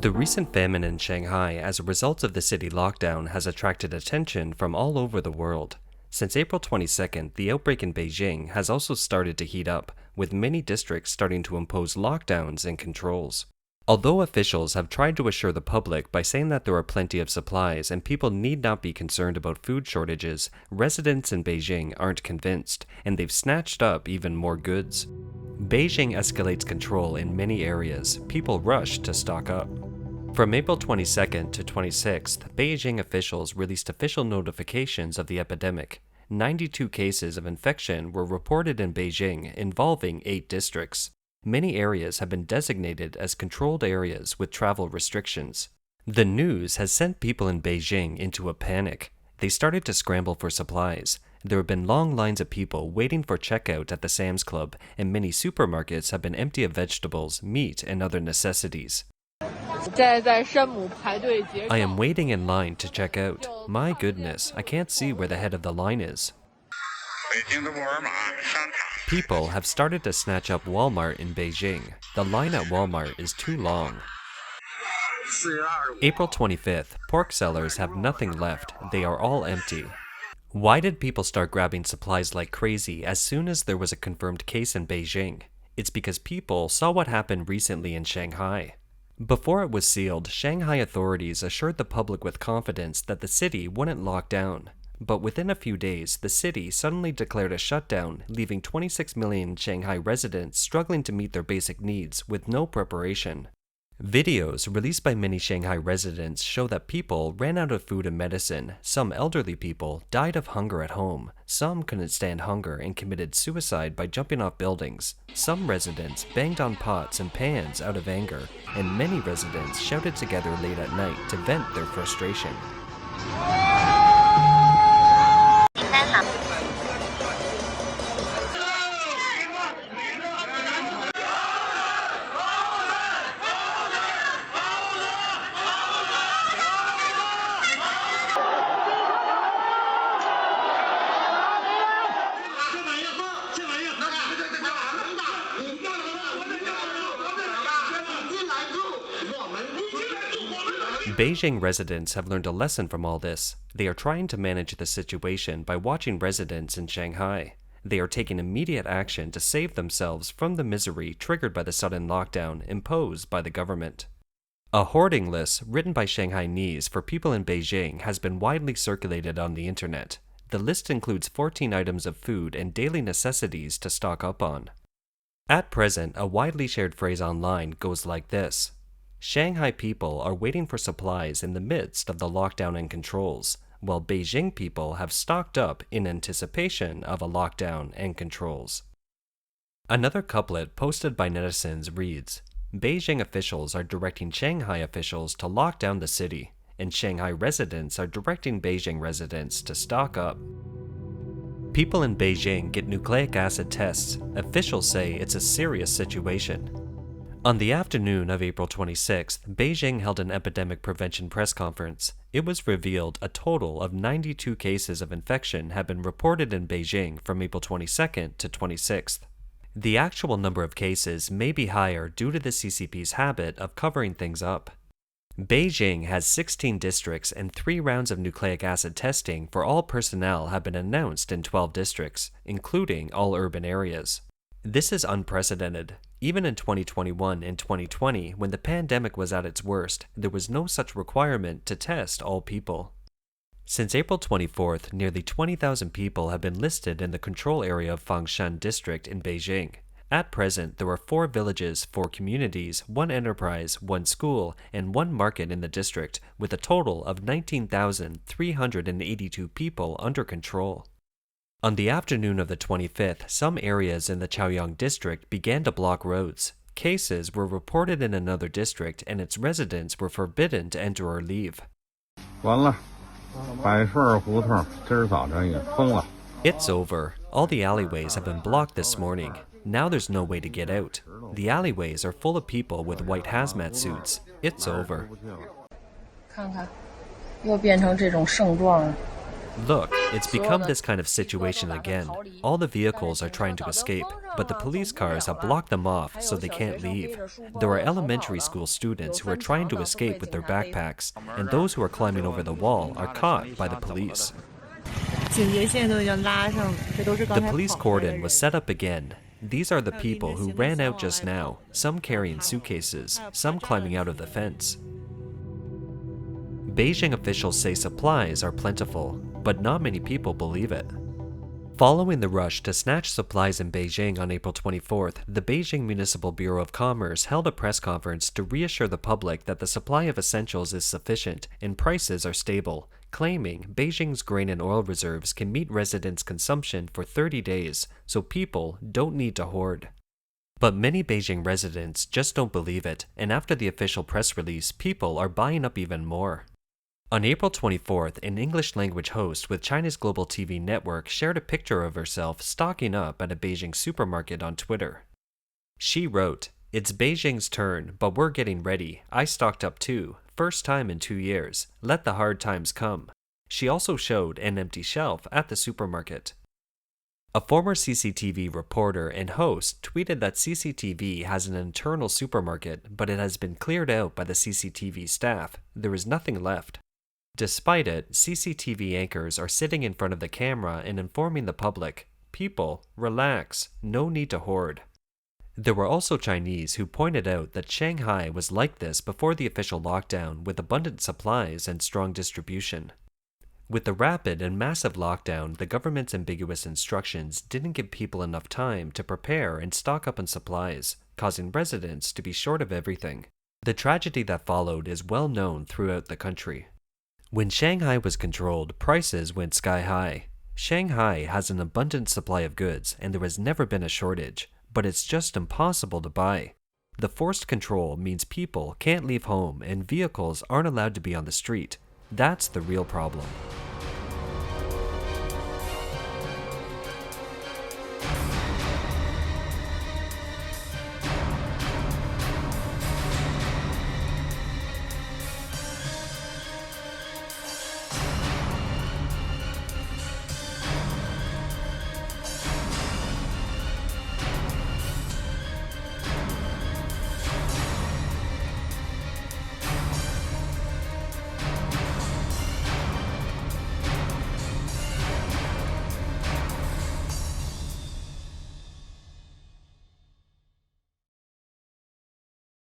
The recent famine in Shanghai as a result of the city lockdown has attracted attention from all over the world. Since April 22nd, the outbreak in Beijing has also started to heat up, with many districts starting to impose lockdowns and controls. Although officials have tried to assure the public by saying that there are plenty of supplies and people need not be concerned about food shortages, residents in Beijing aren't convinced, and they've snatched up even more goods. Beijing escalates control in many areas. People rush to stock up. From April 22nd to 26th, Beijing officials released official notifications of the epidemic. 92 cases of infection were reported in Beijing, involving 8 districts. Many areas have been designated as controlled areas with travel restrictions. The news has sent people in Beijing into a panic. They started to scramble for supplies. There have been long lines of people waiting for checkout at the Sam's Club, and many supermarkets have been empty of vegetables, meat, and other necessities. I am waiting in line to check out. My goodness, I can't see where the head of the line is. People have started to snatch up Walmart in Beijing. The line at Walmart is too long. April 25th, pork sellers have nothing left. They are all empty. Why did people start grabbing supplies like crazy as soon as there was a confirmed case in Beijing? It's because people saw what happened recently in Shanghai. Before it was sealed, Shanghai authorities assured the public with confidence that the city wouldn't lock down. But within a few days, the city suddenly declared a shutdown, leaving 26 million Shanghai residents struggling to meet their basic needs with no preparation. Videos released by many Shanghai residents show that people ran out of food and medicine. Some elderly people died of hunger at home. Some couldn't stand hunger and committed suicide by jumping off buildings. Some residents banged on pots and pans out of anger, and many residents shouted together late at night to vent their frustration. Beijing residents have learned a lesson from all this. They are trying to manage the situation by watching residents in Shanghai. They are taking immediate action to save themselves from the misery triggered by the sudden lockdown imposed by the government. A hoarding list written by Shanghainese for people in Beijing has been widely circulated on the internet. The list includes 14 items of food and daily necessities to stock up on. At present, a widely shared phrase online goes like this: Shanghai people are waiting for supplies in the midst of the lockdown and controls, while Beijing people have stocked up in anticipation of a lockdown and controls. Another couplet posted by netizens reads, Beijing officials are directing Shanghai officials to lock down the city, and Shanghai residents are directing Beijing residents to stock up. People in Beijing get nucleic acid tests. Officials say it's a serious situation. On the afternoon of April 26th, Beijing held an epidemic prevention press conference. It was revealed a total of 92 cases of infection had been reported in Beijing from April 22nd to 26th. The actual number of cases may be higher due to the CCP's habit of covering things up. Beijing has 16 districts, and 3 rounds of nucleic acid testing for all personnel have been announced in 12 districts, including all urban areas. This is unprecedented. Even in 2021 and 2020, when the pandemic was at its worst, there was no such requirement to test all people. Since April 24th, nearly 20,000 people have been listed in the control area of Fangshan district in Beijing. At present, there are 4 villages, 4 communities, 1 enterprise, 1 school, and 1 market in the district, with a total of 19,382 people under control. On the afternoon of the 25th, some areas in the Chaoyang district began to block roads. Cases were reported in another district, and its residents were forbidden to enter or leave. It's over. All the alleyways have been blocked this morning. Now there's no way to get out. The alleyways are full of people with white hazmat suits. It's over. Look, it's become this kind of situation again. All the vehicles are trying to escape, but the police cars have blocked them off so they can't leave. There are elementary school students who are trying to escape with their backpacks, and those who are climbing over the wall are caught by the police. The police cordon was set up again. These are the people who ran out just now, some carrying suitcases, some climbing out of the fence. Beijing officials say supplies are plentiful, but not many people believe it. Following the rush to snatch supplies in Beijing on April 24th, the Beijing Municipal Bureau of Commerce held a press conference to reassure the public that the supply of essentials is sufficient and prices are stable, claiming Beijing's grain and oil reserves can meet residents' consumption for 30 days, so people don't need to hoard. But many Beijing residents just don't believe it, and after the official press release, people are buying up even more. On April 24th, an English-language host with China's global TV network shared a picture of herself stocking up at a Beijing supermarket on Twitter. She wrote, "It's Beijing's turn, but we're getting ready. I stocked up too. First time in 2 years. Let the hard times come." She also showed an empty shelf at the supermarket. A former CCTV reporter and host tweeted that CCTV has an internal supermarket, but it has been cleared out by the CCTV staff. There is nothing left. Despite it, CCTV anchors are sitting in front of the camera and informing the public, "People, relax, no need to hoard." There were also Chinese who pointed out that Shanghai was like this before the official lockdown, with abundant supplies and strong distribution. With the rapid and massive lockdown, the government's ambiguous instructions didn't give people enough time to prepare and stock up on supplies, causing residents to be short of everything. The tragedy that followed is well known throughout the country. When Shanghai was controlled, prices went sky high. Shanghai has an abundant supply of goods, and there has never been a shortage, but it's just impossible to buy. The forced control means people can't leave home and vehicles aren't allowed to be on the street. That's the real problem.